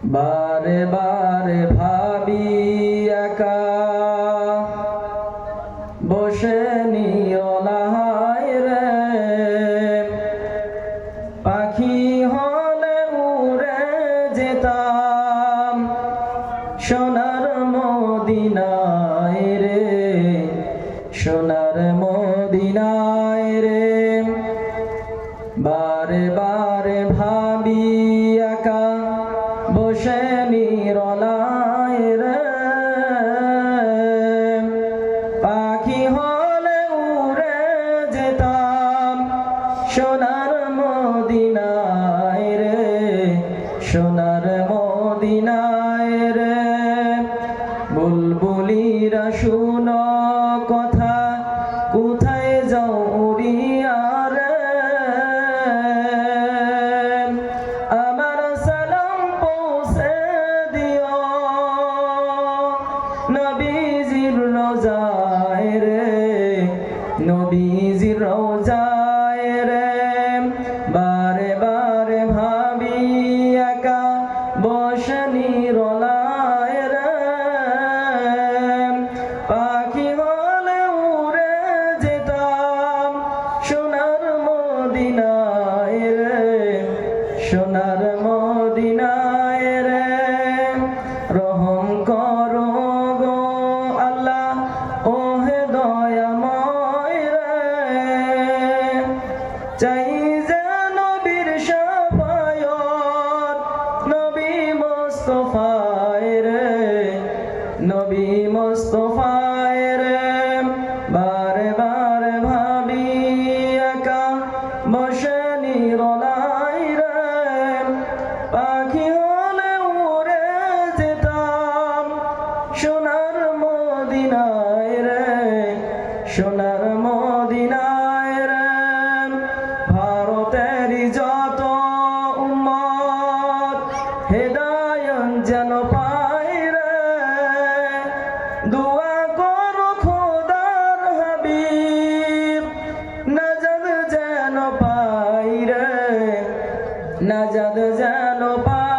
বারে বারে ভাবি একা বসে নিও না রে, পাখি হলে উড়ে যেতাম সোনার মদিনায় রে, সোনার মদিনায় রে। বারে বারে ভাবি একা বসে নিরলায় রে, পাখি হলে উড়ে যেতাম সোনার মদিনায় রে, সোনার মদিনায় রে। বুলবুলিরা শুনো কথা, কোথায় যাও উড়িয়া রে, আমার সালাম পৌঁছে দিও নবীজির রোজায় রে, নবীজির রোজায় রে। বারে বারে ভাবি একা বসে নিরলায় রে, পাখি হলে উড়ে যেতাম সোনার মদিনায় রে, সোনার মদিনায় রে। রহম করো গো আল্লাহ ও হে দয়াময় রে, চাই যে নবীর শাফায়াত নবী মুস্তাফায় রে, নবী মুস্তাফায় রে। বারে বারে ভাবি একা বসে নিরলায় রে, পাখি হলে উড়ে যেতাম সোনার মদিনায় রে, সোনার মদিনায় রে। ভারতেরই যত উম্মত হেদায়েত যেন পায় রে, দোয়া করো খোদার হাবিব নাজাত যেন পাই রে, নাজাত যেন পাই।